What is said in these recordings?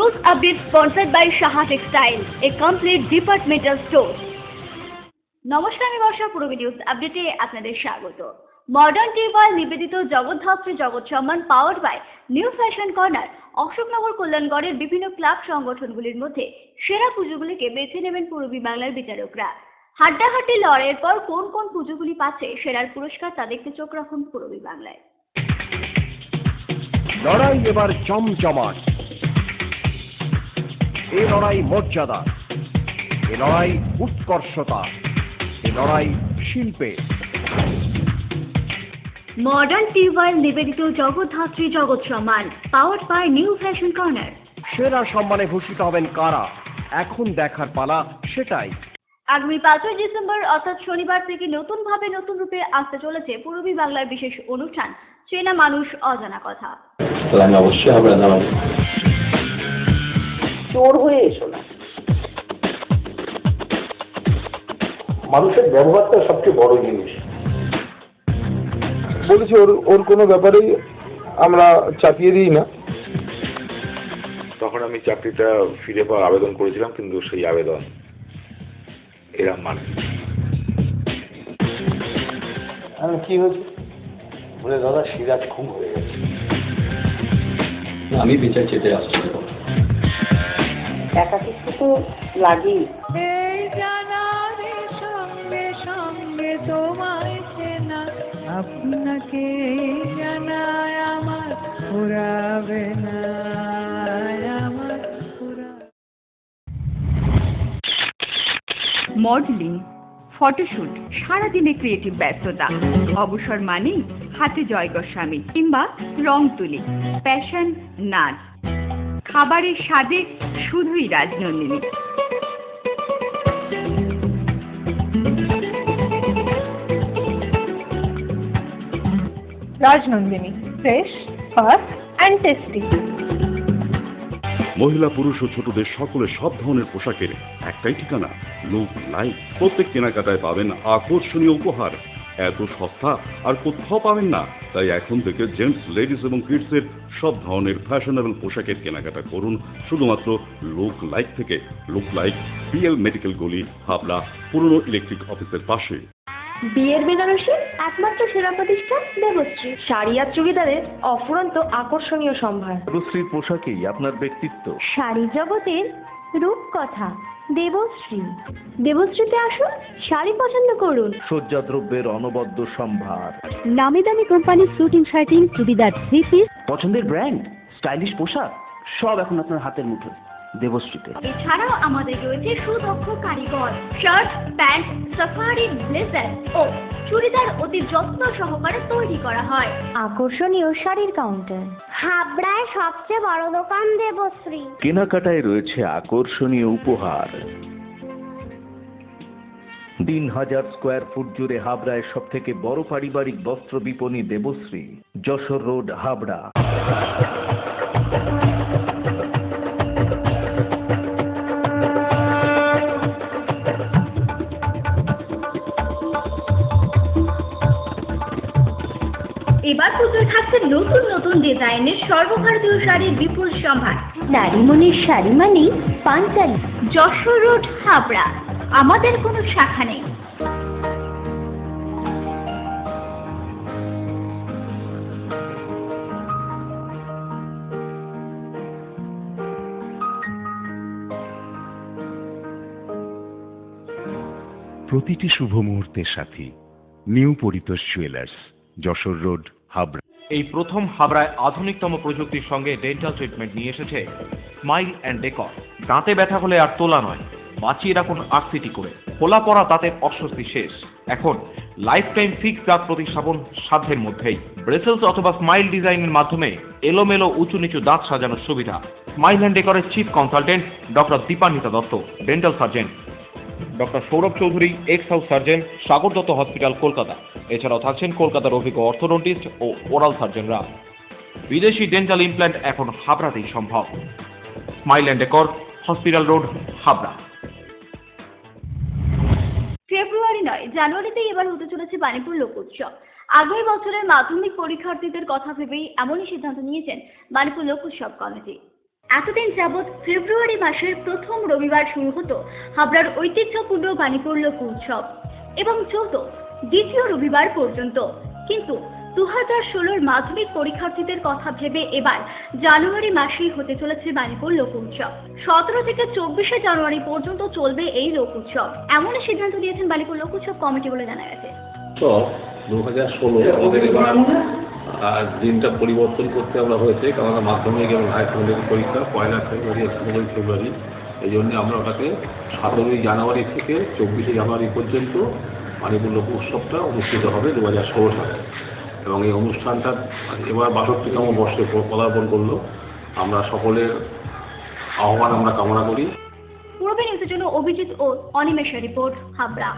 News update sponsored by Shaha Textile, a complete departmental store. নমস্কার, আমি বর্ষা। পূর্বী news আপডেটে আপনাদের স্বাগত। মডার্ন টিউবওয়েল নিবেদিত জগদ্ধাত্রী জগৎ সম্মান পাওয়ার by new fashion corner Ashoknagar কল্যাণগড়ের বিভিন্ন ক্লাব সংগঠনগুলির মধ্যে সেরা পুজোগুলিকে বেছে নেবেন পূর্বী বাংলার বিচারকরা। হাড্ডাহাড্ডি লড়াইয়ের পর কোন কোন পুজোগুলি পাচ্ছে সেরার পুরস্কার তা দেখতে চোখ রাখুন পূর্বী বাংলায়। লড়াই এবার জমজমাট। এ লড়াই মর্যাদা, এ লড়াই উৎকর্ষতা, এ লড়াই শিল্পে। মডার্ন টিউবওয়েল নিবেদিত জগদ্ধাত্রী জগৎ সম্মান পাওয়ার বাই নিউ ফ্যাশন কর্নার। সেরা সম্মানে ভূষিত হবেন কারা, এখন দেখার পালা সেটাই। আগামী 5ই ডিসেম্বর অর্থাৎ শনিবার থেকে নতুনভাবে নতুন রূপে আসতে চলেছে পূর্বী বাংলার বিশেষ অনুষ্ঠান চেনা মানুষ অজানা কথা। আমি অবশ্যই আমরা জানাবো। চোর হয়ে এসো না। মানুষের ব্যবহারটা সবচেয়ে বড় জিনিস। বলেছে ওর কোনো ব্যাপারেই আমরা চাপিয়ে দিই না। তখন আমি চাকরিটা ফিরে পাওয়ার আবেদন করেছিলাম, কিন্তু সেই আবেদন এরা মানে। আমি কি হয়েছে বলে, দাদা সিরাজ খুন হয়ে গেছে। আমি বিচার চেতে আসছি। একাকিত্ব তো লাগেই। আপনাকে জানায় আমার পুরাবে না, আমার মডেলিং, ফটোশুট, সারাদিনে ক্রিয়েটিভ ব্যস্ততা, অবসর মানেই হাতে জয় গোস্বামী কিংবা রং তুলি, প্যাশন নাচ, খাবারের স্বাদে শুধুই Rajnandini. Rajnandini, fresh, fast and tasty. মহিলা পুরুষ ও ছোটদের সকলের সব ধরনের পোশাকের একটাই ঠিকানা, লুক লাইক। প্রত্যেক কেনাকাটায় পাবেন আকর্ষণীয় উপহার। এত সস্তা আর কোথাও পাবেন না। তাই এখন থেকে জেন্টস, লেডিস এবং কিডসের সব ধরনের ফ্যাশনেবল পোশাকের কেনাকাটা করুন শুধুমাত্র লুক লাইক থেকে। লুক লাইক, পিএল মেডিকেল গলি, হাবড়া, পুরনো ইলেকট্রিক অফিসের পাশে। বিয়ের বেনারসি একমাত্র সেরা প্রতিষ্ঠান দেবশ্রী। শাড়ি আর চুড়িদারের অফুরন্ত আকর্ষণীয় সম্ভার। দেবশ্রীর পোশাকেই আপনার ব্যক্তিত্ব। শাড়ি জগতের রূপকথা দেবশ্রী। দেবশ্রীতে আসুন, শাড়ি পছন্দ করুন। সজ্জাদ্রব্যের অনবদ্য সম্ভার। নামি দামি কোম্পানির শুটিং শার্টিং, চুড়িদার, থ্রি পিস, পছন্দের ব্র্যান্ড, স্টাইলিশ পোশাক সব এখন আপনার হাতের মুঠোয় দেবশ্রীতে। এছাড়াও আমাদের রয়েছে সুদক্ষ কারিগর। শার্ট, প্যান্ট, সাফারি, ব্লেজার ও চুড়িদার অতি যত্ন সহকারে তৈরি করা হয়। আকর্ষণীয় শাড়ির কাউন্টার, হাবড়ায় সবচেয়ে বড় দোকান দেবশ্রী। কেনাকাটায় রয়েছে আকর্ষণীয় উপহার। 3000 স্কোয়ার ফুট জুড়ে হাবড়ায় সব থেকে বড় পারিবারিক বস্ত্র বিপণী দেবশ্রী, যশোর রোড, হাবড়া। এবার পুজোয় থাকছে নতুন নতুন ডিজাইনের সর্বভারতীয় শাড়ির বিপুল সম্ভার। নারী মনের শাড়ি মানেই পাঞ্চালী। যশোর রোড, হাবড়া। আমাদের কোনো শাখা নেই। প্রতিটি শুভ মুহূর্তের সাথী new Paritosh jewellers, Jessore road, Habra. এই প্রথম হাবড়ায় আধুনিকতম প্রযুক্তির সঙ্গে ডেন্টাল ট্রিটমেন্ট নিয়ে এসেছে স্মাইল অ্যান্ড ডেকর। দাঁতে ব্যথা হলে আর তোলা নয়, বাঁচিয়ে রাখুন আরসিটি করে। খোলা পড়া দাঁতের অস্বস্তি শেষ। এখন লাইফ টাইম ফিক্স দাঁত প্রতিস্থাপন সাধ্যের মধ্যেই। ব্রেসেলস অথবা স্মাইল ডিজাইনের মাধ্যমে এলোমেলো উঁচু নিচু দাঁত সাজানোর সুবিধা। স্মাইল অ্যান্ড ডেকরের chief consultant doctor Dipanwita Dutta, dental surgeon doctor Sourav Chowdhury, ex house surgeon, Sagar Dutta hospital, Kolkata. এছাড়াও থাকছেন কলকাতার অভিজ্ঞ অর্থোডন্টিস্ট ও ওরাল সার্জনরা। বিদেশি ডেন্টাল ইমপ্ল্যান্ট এখন হাবড়াতেই সম্ভব। Smile and decor, hospital road, Habra. ফেব্রুয়ারি নয়, জানুয়ারিতেই এবার হতে চলেছে বাণীপুর লোকোৎসব। আগামী বছরের মাধ্যমিক পরীক্ষার্থীদের কথা ভেবেই এমনই সিদ্ধান্ত নিয়েছেন বাণীপুর লোকোৎসব কমিটি। এতদিন যাবৎ ফেব্রুয়ারি মাসের প্রথম রবিবার শুরু হতো হাবড়ার ঐতিহ্যপূর্ণ বাণীপুর লোক উৎসব এবং চলত দ্বিতীয় রবিবার পর্যন্ত। কিন্তু 2016 মাধ্যমিক পরীক্ষার্থীদের কথা ভেবে এবার জানুয়ারি মাসেই হতে চলেছে বাণীপুর লোক উৎসব। 17 থেকে 24 জানুয়ারি পর্যন্ত চলবে এই লোক উৎসব, এমনই সিদ্ধান্ত নিয়েছেন বাণীপুর লোক উৎসব কমিটি বলে জানা গেছে। 2016 আমাদের এবার দিনটা পরিবর্তন করতে আমরা হয়েছে, কারণ মাধ্যমিক এবং হায়ার সেকেন্ডারি পরীক্ষা 1 ফেব্রুয়ারি আর 15 ফেব্রুয়ারি। এই জন্য আমরা ওটাকে 17 জানুয়ারি থেকে 24 জানুয়ারি পর্যন্ত বাণীপুর লোক উৎসবটা অনুষ্ঠিত হবে 2016 সালে। এবং এই অনুষ্ঠানটা এবার 62তম বর্ষে পদার্পণ করলো। আমরা সকলের আহ্বান আমরা কামনা করি। পূর্বে নিউজের জন্য অভিজিৎ ও অনিমেষের রিপোর্ট, হাবড়া।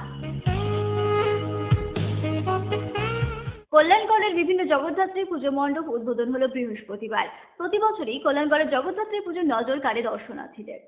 কল্যাণগড়ের বিভিন্ন জগদ্ধাত্রী পুজো মণ্ডপ উদ্বোধন হলো বৃহস্পতিবার। প্রতি বছরই কল্যাণগড়ের জগদ্ধাত্রী পুজোর নজর কাড়ে দর্শনার্থীদের।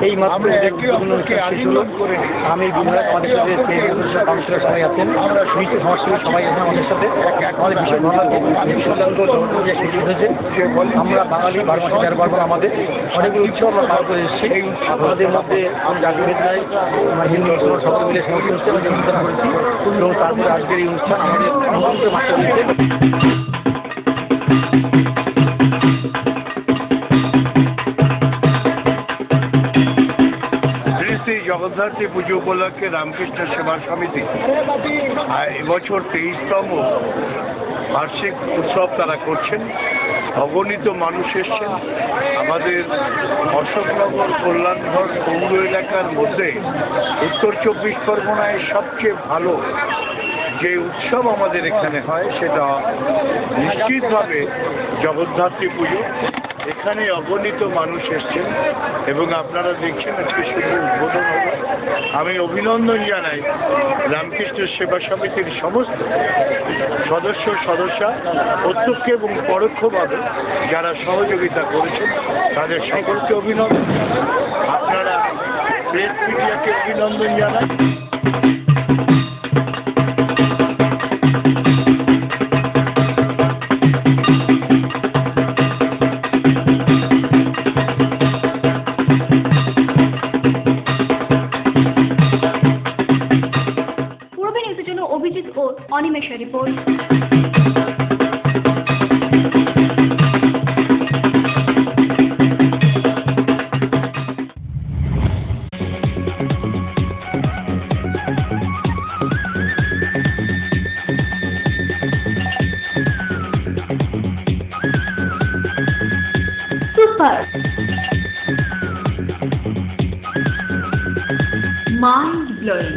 এই মাত্র আমি বিধায়ক, আমাদের সাথে কাউন্সিলর সবাই আছেন, বিশিষ্ট সমাজসেবী সবাই আছেন আমাদের সাথে। আমাদের বিশেষ ভালো লাগছে সুযোগ হয়েছে। আমরা বাঙালি 12 মাসে 13 পার্বণ, আমাদের অনেকগুলো উৎসব আমরা পালন করে এসেছি। আমাদের মধ্যে জাতি ভেদ নাই, আমরা হিন্দু মুসলমান সকলে মিলে সমস্ত অনুষ্ঠান আমরা অনুষ্ঠান করেছি এবং তারপরে আজকের এই অনুষ্ঠান আমাদের অনন্ত মাত্রা দিয়েছে। জগদ্ধাত্রী পুজো উপলক্ষে রামকৃষ্ণ সেবা সমিতি এবছর 23তম বার্ষিক উৎসব তারা করছেন। অগণিত মানুষ এসছেন। আমাদের অশোকনগর কল্যাণগড় পৌর এলাকার মধ্যে উত্তর 24 পরগনায় সবচেয়ে ভালো যে উৎসব আমাদের এখানে হয় সেটা নিশ্চিতভাবে জগদ্ধাত্রী পুজো। এখানে অগণিত মানুষ এসছেন এবং আপনারা দেখছেন আজকে শুধু উদ্বোধন হবে। আমি অভিনন্দন জানাই রামকৃষ্ণ সেবা সমিতির সমস্ত সদস্যা প্রত্যক্ষ এবং পরোক্ষভাবে যারা সহযোগিতা করেছেন তাদের সকলকে অভিনন্দন। আপনারা প্রেস মিডিয়াকে অভিনন্দন জানাই। অভিজিৎ ও অনিমেষের রিপোর্ট। Super mind blowing.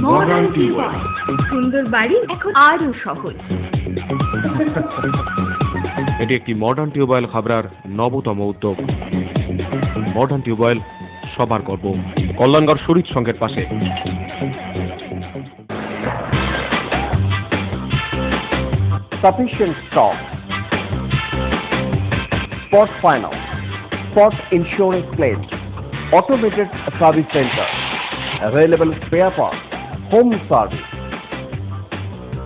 Modern tube well, সুন্দর বাড়ি এখন আরো সহজ। এটি একটি মডার্ন টিউবওয়েল হাবড়ার নবতম উদ্যোগ। মডার্ন টিউবওয়েল সবার গর্ব। কল্যাণগড় শরীর সংঘের পাশে। sufficient stock. Spot finance, spot insurance claims, automated service center, available spare parts, home service,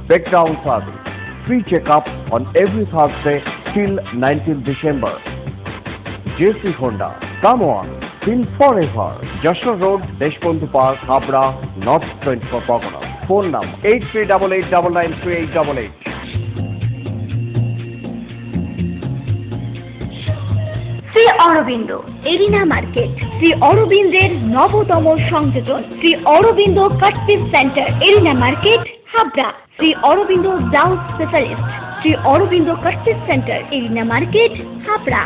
background service, free checkup on every Thursday till 19th December. JC Honda, come on, feel forever. Joshua Road, Deshbandhu Park, Habra, North 24 Pargana. Phone number 8388993888. Shri Aurobindo arena market, Shri অরবিন্দের নবতম সংযোজন, Shri Aurobindo cut piece centre, arena market, Habra. Shri Aurobindo blouse specialist, Shri Aurobindo cut piece centre, arena market, Habra.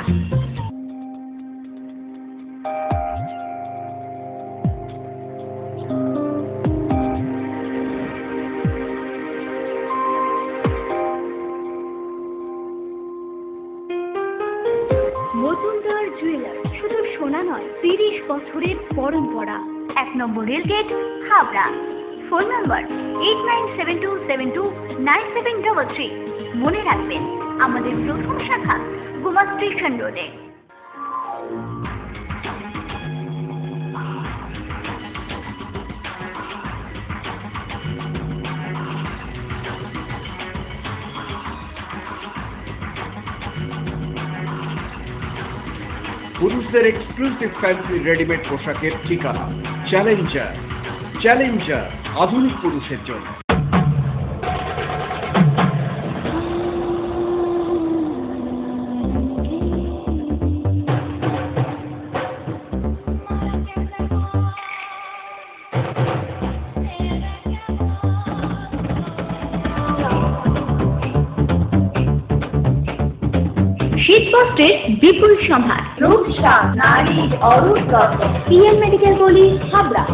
Majumdar jewellers, শুধু সোনা নয়, 30 বছরের পরম্পরা। 1 number rail gate, Habra. Phone number 8972729733। মনে রাখবেন, আমাদের প্রথম শাখা গোমা স্টেশন রোডে। পুরুষদের এক্সক্লুসিভ ফ্যান্সি রেডিমেড পোশাকের ঠিকানা চ্যালেঞ্জার। চ্যালেঞ্জার আধুনিক পুরুষের জন্য। শীতবস্ত্রের বিপুল সম্ভার, রূপসা নারীর অরূপ রত্ন, পিএম মেডিকেল গলি, হাবড়া।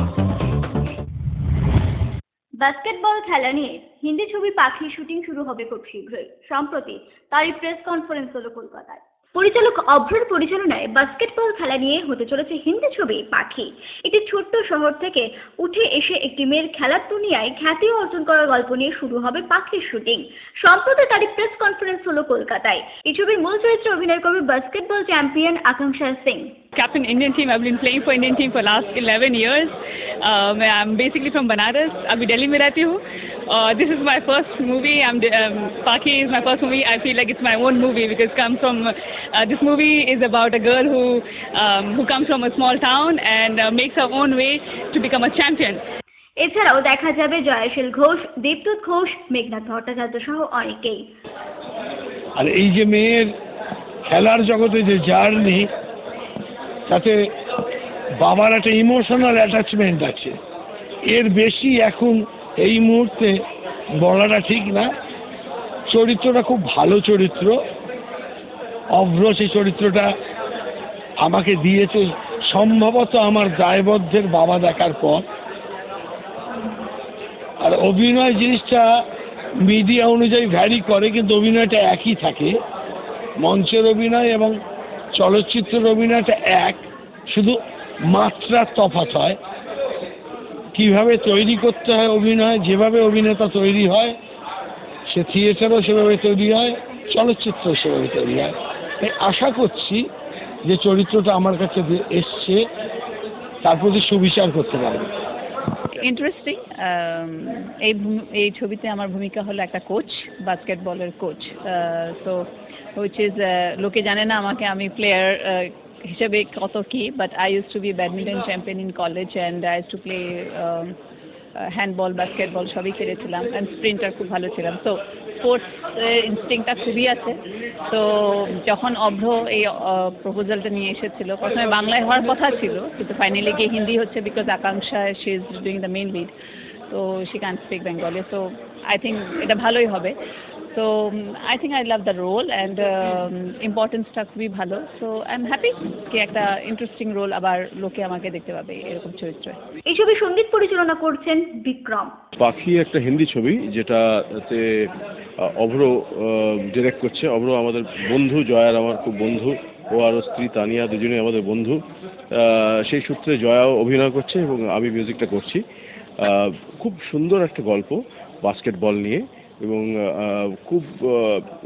বাস্কেটবল খেলা নিয়ে হিন্দি ছবি পাখি শুটিং শুরু হবে খুব শীঘ্রই। সম্প্রতি তারই প্রেস কনফারেন্স হলো কলকাতায়। পরিচালক অভ্রর পরিচালনায় বাস্কেটবল খেলা নিয়ে হতে চলেছে হিন্দি ছবি পাখি। একটি ছোট্ট শহর থেকে উঠে এসে একটি মেয়ের খেলার দুনিয়ায় খ্যাতি অর্জন করার গল্প নিয়ে শুরু হবে পাখির শুটিং। সম্প্রতি তারই প্রেস কনফারেন্স হলো কলকাতায়। এই ছবির মূল চরিত্রে অভিনয় করবে বাস্কেটবল চ্যাম্পিয়ন আকাঙ্ক্ষা Singh. Captain Indian team. I've been playing for Indian team for last 11 years. I'm basically from Banaras. Abhi Delhi mein rehti hu. This is my first movie. Paki is my first movie. I feel like it's my own movie because this movie is about a girl who comes from a small town and makes her own way to become a champion. এছাড়াও দেখা যাবে জয়শীল ঘোষ, দীপ্ত ঘোষ, মেঘনাথ ভট্টাচার্য সহ অনেকেই। আর এই যে মেয়ের খেলার জগতে যে জার্নি, তাতে বাবার একটা ইমোশনাল অ্যাটাচমেন্ট আছে। এর বেশি এখন এই মুহূর্তে বলাটা ঠিক না। চরিত্রটা খুব ভালো চরিত্র। অভ্র সেই চরিত্রটা আমাকে দিয়েছে সম্ভবত আমার দায়বদ্ধের বাবা দেখার পর। আর অভিনয় জিনিসটা মিডিয়া অনুযায়ী ভ্যারি করে, কিন্তু অভিনয়টা একই থাকে। মঞ্চের অভিনয় এবং চলচ্চিত্রের অভিনয়টা এক, শুধু মাত্রার তফাৎ হয়। কিভাবে তৈরি করতে হয় অভিনয়, যেভাবে অভিনেতা তৈরি হয়, সে থিয়েটারও সেভাবে তৈরি হয়, চলচ্চিত্রও সেভাবে তৈরি হয়। তাই আশা করছি যে চরিত্রটা আমার কাছে এসছে তার প্রতি সুবিচার করতে পারবে। ইন্টারেস্টিং। এই ছবিতে আমার ভূমিকা হলো একটা কোচ, বাস্কেটবলের কোচ। সো which is লোকে জানে না আমাকে আমি প্লেয়ার হিসেবে কত কি, but I use to be badminton champion in college and I use to play handball, basketball সবই খেলেছিলাম অ্যান্ড স্প্রিন্টার খুব ভালো ছিলাম। তো স্পোর্টস ইনস্টিংটা খুবই আছে। তো যখন অভ্র এই প্রপোজালটা নিয়ে এসেছিল, প্রথমে বাংলায় হওয়ার কথা ছিল, কিন্তু ফাইনালি গিয়ে হিন্দি হচ্ছে because Akanksha she is doing the main lead, তো she can speak Bengali. So I think এটা ভালোই হবে। So I think I love the role and importance-টা খুবই ভালো। So I'm happy কি একটা ইন্টারেস্টিং রোল আবার লোকে আমাকে দেখতে পাবে এরকম চরিত্রে। এই ছবি সঙ্গীত পরিচালনা করছেন বিক্রম। পাখি একটা হিন্দি ছবি যেটাতে অভ্র ডিরেক্ট করছে। অভ্র আমাদের বন্ধু, জয়ার আমার খুব বন্ধু, ও আর স্ত্রী তানিয়া দুজনেই আমাদের বন্ধু। সেই সূত্রে জয়াও অভিনয় করছে এবং আমি মিউজিকটা করছি। খুব সুন্দর একটা গল্প বাস্কেটবল নিয়ে, এবং খুব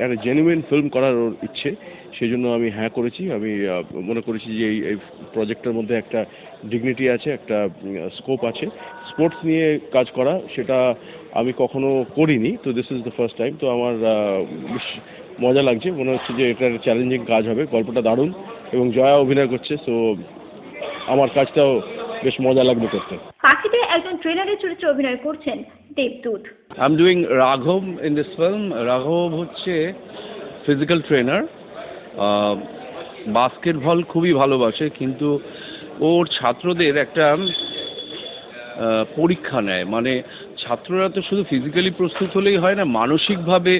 একটা জেনুইন ফিল্ম করার ওর ইচ্ছে, সেই জন্য আমি হ্যাঁ করেছি। আমি মনে করেছি যে এই প্রজেক্টের মধ্যে একটা ডিগনিটি আছে, একটা স্কোপ আছে। স্পোর্টস নিয়ে কাজ করা সেটা আমি কখনো করিনি, তো this is the first time. তো আমার বেশ মজা লাগছে, মনে হচ্ছে যে এটা চ্যালেঞ্জিং কাজ হবে। গল্পটা দারুণ এবং জয়া অভিনয় করছে, সো আমার কাজটাও বেশ মজা লাগবে করতে। পাখিতে একজন ট্রেনারের চরিত্রে অভিনয় করছেন দেবদূত। আই এম ডুইং রাঘব ইন দিস ফিল্ম। রাঘব হচ্ছে ফিজিক্যাল ট্রেনার, বাস্কেটবল খুবই ভালোবাসে, কিন্তু ওর ছাত্রদের একটা পরীক্ষা নেয়। মানে ছাত্ররা তো শুধু ফিজিক্যালি প্রস্তুত হলেই হয় না, মানসিকভাবে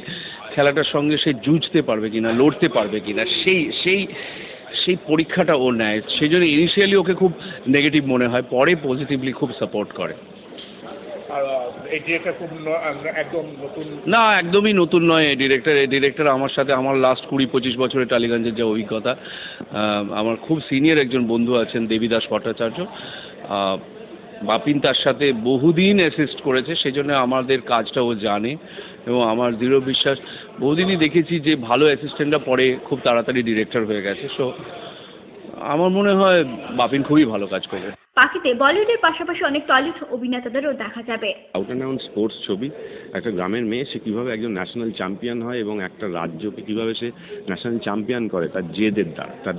খেলাটার সঙ্গে সে জুঝতে পারবে কিনা, লড়তে পারবে কিনা, সেই পরীক্ষাটা ও নেয়। সেই জন্য ইনিশিয়ালি ওকে খুব নেগেটিভ মনে হয়, পরে পজিটিভলি খুব সাপোর্ট করে। না, একদমই নতুন নয় এই ডিরেক্টর আমার সাথে আমার লাস্ট 20-25 বছরের টালিগঞ্জের যে অভিজ্ঞতা। আমার খুব সিনিয়র একজন বন্ধু আছেন দেবীদাস ভট্টাচার্য, বাপিন তার সাথে বহুদিন অ্যাসিস্ট করেছে, সেই জন্য আমাদের কাজটা ও জানে এবং আমার দৃঢ় বিশ্বাস, বহুদিনই দেখেছি যে ভালো অ্যাসিস্ট্যান্টরা পরে খুব তাড়াতাড়ি ডিরেক্টর হয়ে গেছে। সো আমার মনে হয় বাপিন খুবই ভালো কাজ করবে। পাখিতে বলিউডের পাশাপাশি অনেক টলিউড অভিনেতাদেরও দেখা যাবে। আউট অ্যান্ড আউট স্পোর্টস ছবি, একটা গ্রামের মেয়ে সে কীভাবে একজন ন্যাশনাল চ্যাম্পিয়ন হয় এবং একটা রাজ্যকে কীভাবে সে ন্যাশনাল চ্যাম্পিয়ন করে তার জেদের দ্বারা, তার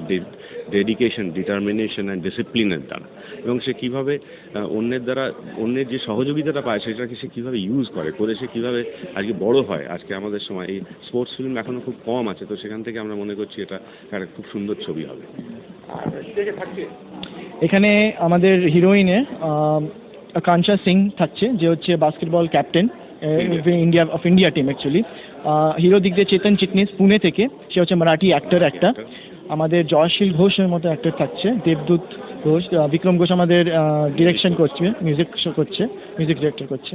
ডেডিকেশন, ডিটারমিনেশন অ্যান্ড ডিসিপ্লিনের দ্বারা, এবং সে কীভাবে অন্যের যে সহযোগিতাটা পায় সেটাকে সে কীভাবে ইউজ করে সে কীভাবে আজকে বড় হয়। আজকে আমাদের সময় এই স্পোর্টস ফিল্ম এখনও খুব কম আছে, তো সেখান থেকে আমরা মনে করছি এটা একটা খুব সুন্দর ছবি হবে। এখানে আমাদের হিরোইনে আকাঙ্ক্ষা সিং থাকছে, যে হচ্ছে basketball captain India team actually. Hero দিক দিয়ে চেতন চিটনিস পুনে থেকে, সে হচ্ছে মারাঠি অ্যাক্টর একটা। আমাদের জয়শীল ঘোষের মতো অ্যাক্টর থাকছে, দেবদূত ঘোষ। বিক্রম ঘোষ আমাদের ডিরেকশন করছে, মিউজিক ডিরেক্টর করছে।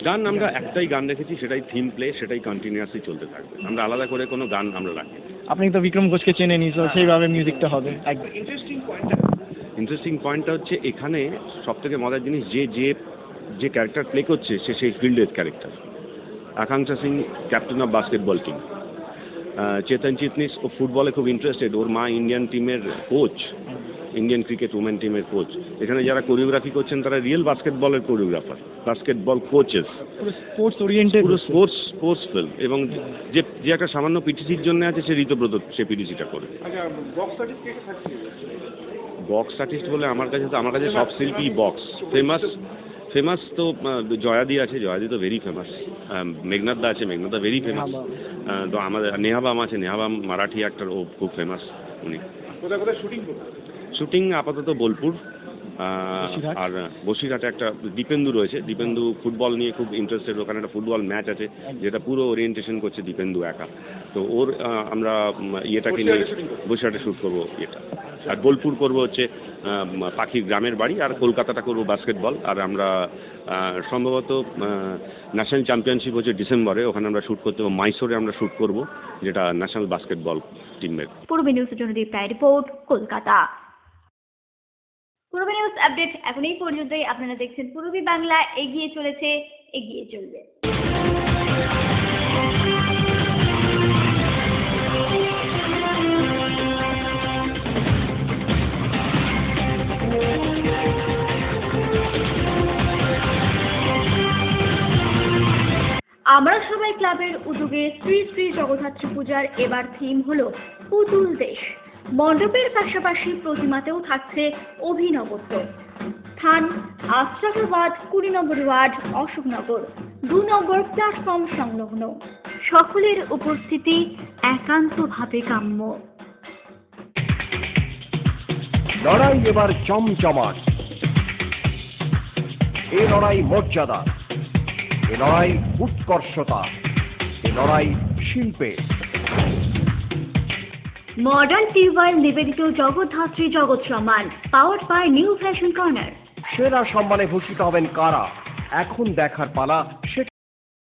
গান আমরা একটাই গান রেখেছি, সেটাই থিম প্লে, সেটাই কন্টিনিউয়াসলি চলতে থাকবে। আমরা আলাদা করে কোনো গান আমরা রাখি। আপনি তো বিক্রম ঘোষকে চেনেনি, তো সেইভাবে মিউজিকটা হবে। ইন্টারেস্টিং পয়েন্টটা হচ্ছে এখানে সবথেকে মজার জিনিস, যে ক্যারেক্টার প্লে করছে সে সেই ফিল্ডের character. Akanksha Singh captain of basketball team, Chetan Chitnis ও ফুটবলে খুব ইন্টারেস্টেড, ওর মা ইন্ডিয়ান টিমের কোচ, ইন্ডিয়ান ক্রিকেট উমেন টিমের কোচ। এখানে যারা কোরিওগ্রাফি করছেন তারা রিয়েল বাস্কেটবলের choreographer, basketball coaches, sports oriented, পুরো স্পোর্টস ফিল্ম। এবং যে একটা সামান্য পিটিসির জন্য আছে সে ঋতব্রত, সে পিটিসিটা করে। বক্স আর্টিস্ট বলে আমার কাছে সব শিল্পী বক্স ফেমাস তো জয়াদি আছে, জয়াদি তো ভেরি ফেমাস। মেঘনাথদা আছে, মেঘনাথদা ভেরি ফেমাস। তো আমাদের নেহাবাম আছে, নেহাবাম মারাঠি অ্যাক্টর, ও খুব ফেমাস উনি। শুটিং আপাতত বোলপুর আর বসিরহাটে একটা দীপেন্দু রয়েছে। দীপেন্দু ফুটবল নিয়ে খুব ইন্টারেস্টেড, ওখানে একটা ফুটবল ম্যাচ আছে যেটা পুরো ওরিয়েন্টেশন করছে দীপেন্দু একা। তো ওর আমরা ইয়েটাকে নিয়ে বসিরহাটে শ্যুট করবো ইয়েটা, আর বোলপুর করবো হচ্ছে পাখির গ্রামের বাড়ি, আর কলকাতাটা করবো বাস্কেটবল। আর আমরা সম্ভবত ন্যাশনাল চ্যাম্পিয়নশিপ হচ্ছে ডিসেম্বরে, ওখানে আমরা শ্যুট করতে হবে। মাইসোরে আমরা শ্যুট করবো, যেটা ন্যাশনাল বাস্কেটবল টিমের। পূর্ব নিউজের জন্য দীপ্তায় রিপোর্ট, কলকাতা। পূর্ব নিউজ আপডেট এখন এই পর্যন্তই। আপনারা দেখছেন পূর্বী বাংলা, এগিয়ে চলেছে, এগিয়ে চলবে। আমরা সবাই ক্লাবের উদ্যোগে শ্রী শ্রী জগদ্ধাত্রী পূজার এবার থিম হলো পুতুল দেশ। মণ্ডপের পাশাপাশি প্রতিমাতেও থাকছে অভিনবত্ব। স্থান আশরাফাবাদ, 20 নম্বর ওয়ার্ড, অশোকনগর, 2 নম্বর প্ল্যাটফর্ম সংলগ্ন। সকলের উপস্থিতি একান্তভাবে কাম্য। লড়াই এবার জমজমাট, এ লড়াই মর্যাদা, এ লড়াই উৎকর্ষতা, এ লড়াই শিল্পে। মডার্ন টিউবওয়েল নিবেদিত জগদ্ধাত্রী জগৎ Samman, powered by new fashion corner. সেরা সম্মানে ভূষিত হবেন কারা? এখন দেখার পালা